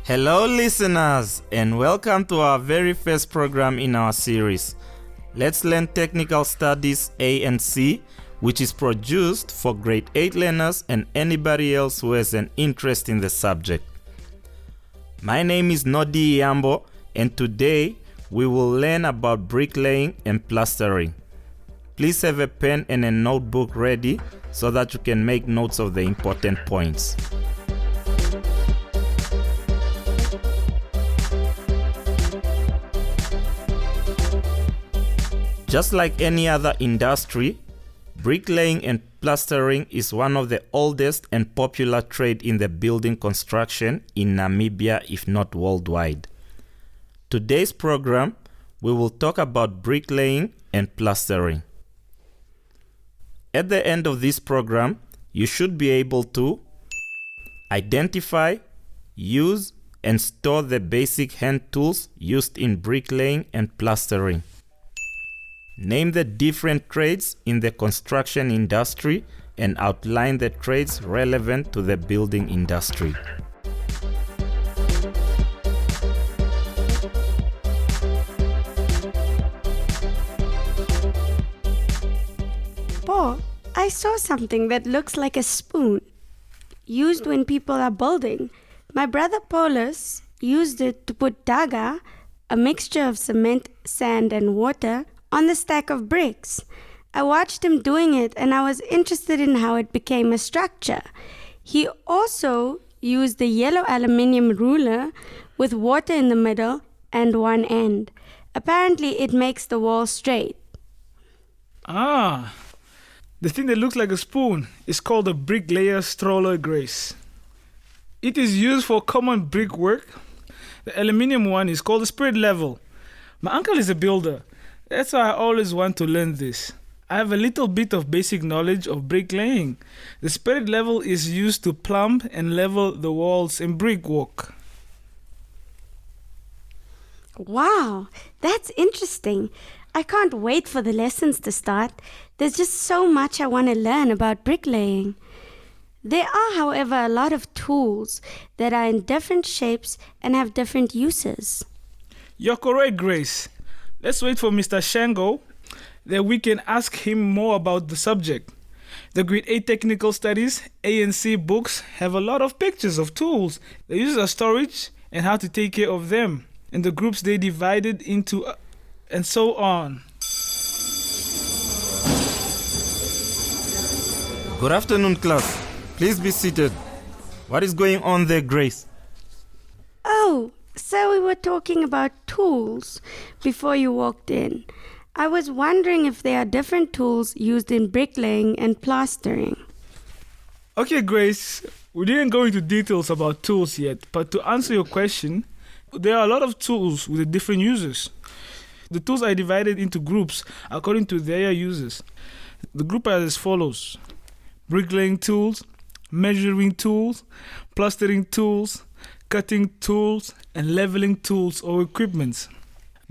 Hello listeners, and welcome to our very first program in our series, Let's Learn Technical Studies A and C, which is produced for grade 8 learners and anybody else who has an interest in the subject. My name is Nodi Yambo, and today we will learn about bricklaying and plastering. Please have a pen and a notebook ready so that you can make notes of the important points. Just like any other industry, bricklaying and plastering is one of the oldest and popular trade in the building construction in Namibia, if not worldwide. Today's program, we will talk about bricklaying and plastering. At the end of this program, you should be able to identify, use, and store the basic hand tools used in bricklaying and plastering. Name the different trades in the construction industry and outline the trades relevant to the building industry. Paul, I saw something that looks like a spoon, used when people are building. My brother Paulus used it to put daga, a mixture of cement, sand, and water, on the stack of bricks. I watched him doing it and I was interested in how it became a structure. He also used a yellow aluminium ruler with water in the middle and one end. Apparently it makes the wall straight. The thing that looks like a spoon is called a bricklayer stroller grace. It is used for common brickwork. The aluminium one is called a spirit level. My uncle is a builder. That's why I always want to learn this. I have a little bit of basic knowledge of bricklaying. The spirit level is used to plumb and level the walls in brickwork. Wow, that's interesting. I can't wait for the lessons to start. There's just so much I want to learn about bricklaying. There are, however, a lot of tools that are in different shapes and have different uses. You're correct, Grace. Let's wait for Mr. Shango, then we can ask him more about the subject. The grade 8 technical studies A and C books have a lot of pictures of tools, their uses of storage and how to take care of them, and the groups they divided into, and so on. Good afternoon, class. Please be seated. What is going on there, Grace? Oh, so we were talking about tools before you walked in. I was wondering if there are different tools used in bricklaying and plastering. Okay, Grace, we didn't go into details about tools yet, but to answer your question, there are a lot of tools with different uses. The tools are divided into groups according to their uses. The group are as follows: bricklaying tools, measuring tools, plastering tools, cutting tools, and leveling tools or equipments.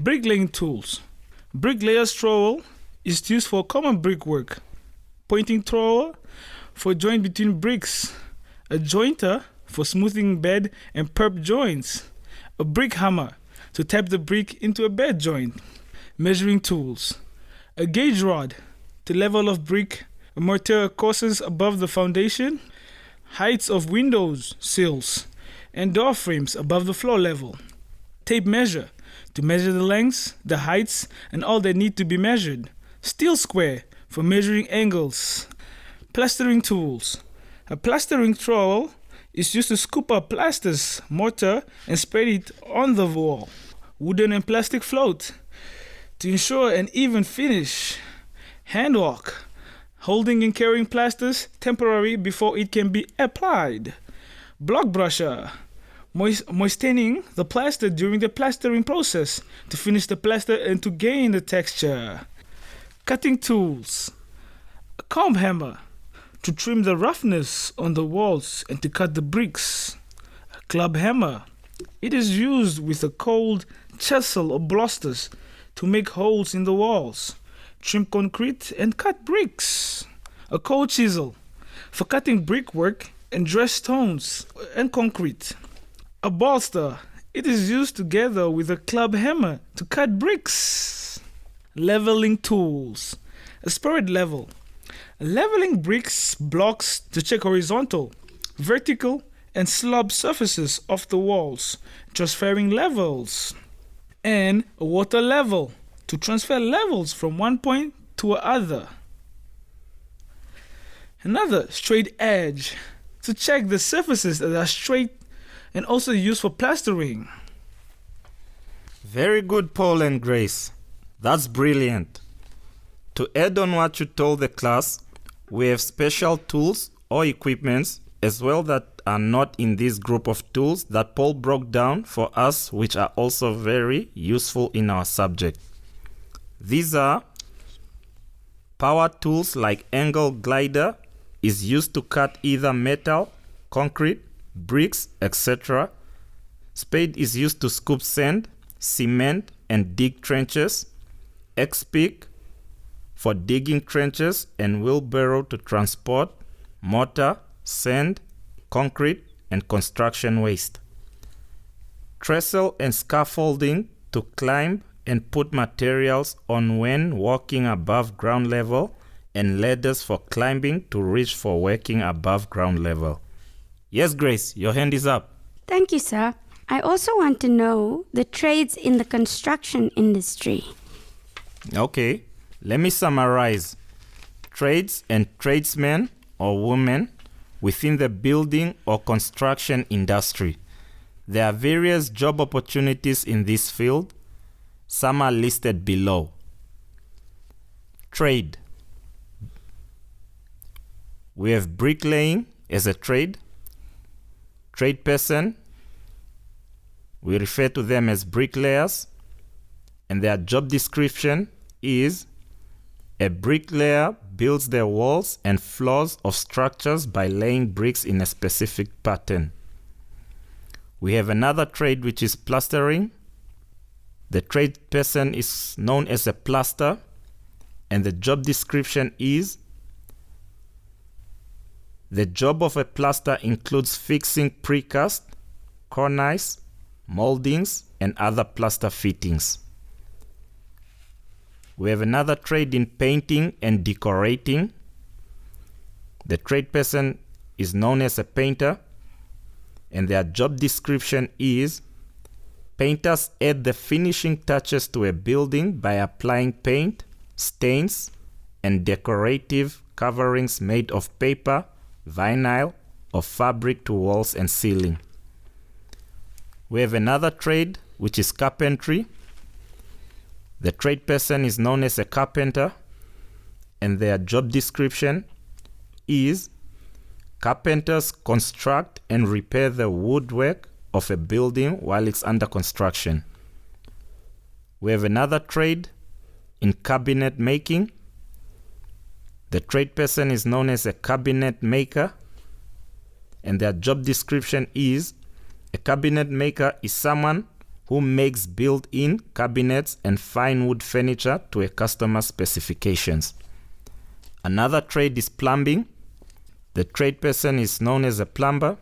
Bricklaying tools. Bricklayer's trowel is used for common brickwork. Pointing trowel for joint between bricks. A jointer for smoothing bed and perp joints. A brick hammer to tap the brick into a bed joint. Measuring tools. A gauge rod to level of brick, a mortar courses above the foundation. Heights of windows sills and door frames above the floor level. Tape measure to measure the lengths, the heights, and all that need to be measured. Steel square for measuring angles. Plastering tools. A plastering trowel is used to scoop up plasters, mortar, and spread it on the wall. Wooden and plastic float to ensure an even finish. Handwalk, holding and carrying plasters temporarily before it can be applied. Block brusher, moistening the plaster during the plastering process to finish the plaster and to gain the texture. Cutting tools. A comb hammer to trim the roughness on the walls and to cut the bricks. A club hammer. It is used with a cold chisel or blasters to make holes in the walls, trim concrete and cut bricks. A cold chisel for cutting brickwork and dress stones and concrete. A bolster. It is used together with a club hammer to cut bricks. Leveling tools. A spirit level. Leveling bricks blocks to check horizontal, vertical, and slab surfaces of the walls, transferring levels. And a water level to transfer levels from one point to another. Another straight edge to check the surfaces that are straight and also used for plastering. Very good, Paul and Grace. That's brilliant. To add on what you told the class, we have special tools or equipments as well that are not in this group of tools that Paul broke down for us, which are also very useful in our subject. These are power tools like angle glider is used to cut either metal, concrete, bricks, etc. Spade is used to scoop sand, cement, and dig trenches. X-pick for digging trenches, and wheelbarrow to transport mortar, sand, concrete, and construction waste. Trestle and scaffolding to climb and put materials on when walking above ground level, and ladders for climbing to reach for working above ground level. Yes, Grace, your hand is up. Thank you, sir. I also want to know the trades in the construction industry. Okay, let me summarize. Trades and tradesmen or women within the building or construction industry. There are various job opportunities in this field. Some are listed below. Trade. We have bricklaying as a trade. Trade person, we refer to them as bricklayers, and their job description is: a bricklayer builds the walls and floors of structures by laying bricks in a specific pattern. We have another trade which is plastering. The trade person is known as a plaster, and the job description is: the job of a plaster includes fixing precast, cornice, moldings, and other plaster fittings. We have another trade in painting and decorating. The trade person is known as a painter, and their job description is: painters add the finishing touches to a building by applying paint, stains, and decorative coverings made of paper, vinyl, or fabric to walls and ceiling. We have another trade which is carpentry. The trade person is known as a carpenter, and their job description is: carpenters construct and repair the woodwork of a building while it's under construction. We have another trade in cabinet making. The trade person is known as a cabinet maker, and their job description is: a cabinet maker is someone who makes built-in cabinets and fine wood furniture to a customer's specifications. Another trade is plumbing. The trade person is known as a plumber,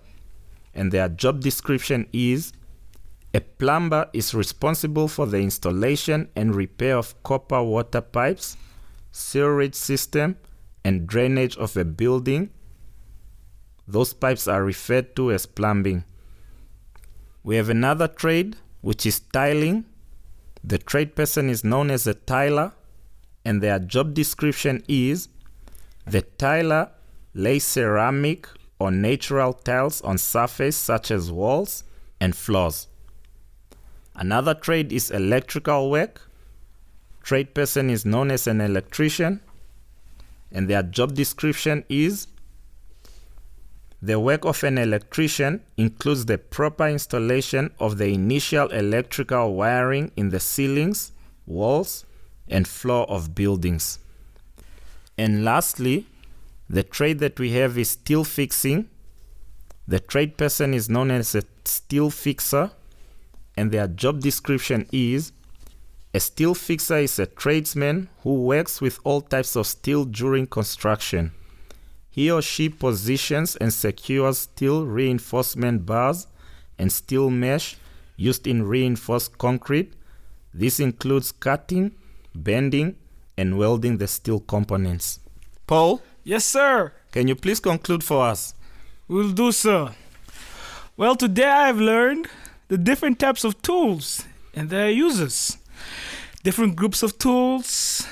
and their job description is: a plumber is responsible for the installation and repair of copper water pipes, sewerage system, and drainage of a building. Those pipes are referred to as plumbing. We have another trade which is tiling. The trade person is known as a tiler, and their job description is: the tiler lays ceramic or natural tiles on surface such as walls and floors. Another trade is electrical work. Trade person is known as an electrician, and their job description is: the work of an electrician includes the proper installation of the initial electrical wiring in the ceilings, walls, and floor of buildings. And lastly, the trade that we have is steel fixing. The trade person is known as a steel fixer, and their job description is: a steel fixer is a tradesman who works with all types of steel during construction. He or she positions and secures steel reinforcement bars, and steel mesh used in reinforced concrete. This includes cutting, bending, and welding the steel components. Paul? Yes, sir. Can you please conclude for us? Will do, sir. Well, today I have learned the different types of tools and their uses, different groups of tools,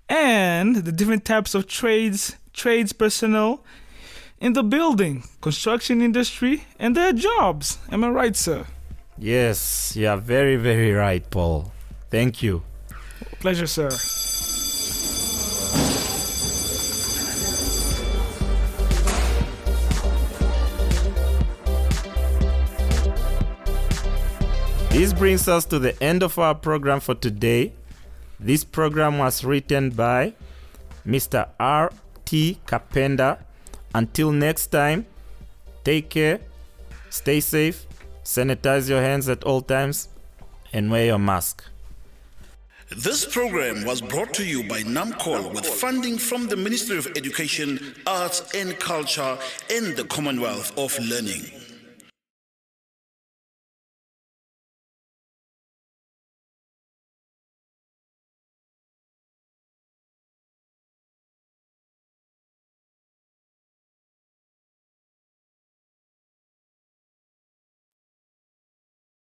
and the different types of trades personnel in the building, construction industry, and their jobs. Am I right, sir? Yes, you are very, very right, Paul. Thank you. Pleasure, sir. This brings us to the end of our program for today. This program was written by Mr. R.T. Kapenda. Until next time, take care, stay safe, sanitize your hands at all times, and wear your mask. This program was brought to you by NAMCOL with funding from the Ministry of Education, Arts and Culture and the Commonwealth of Learning.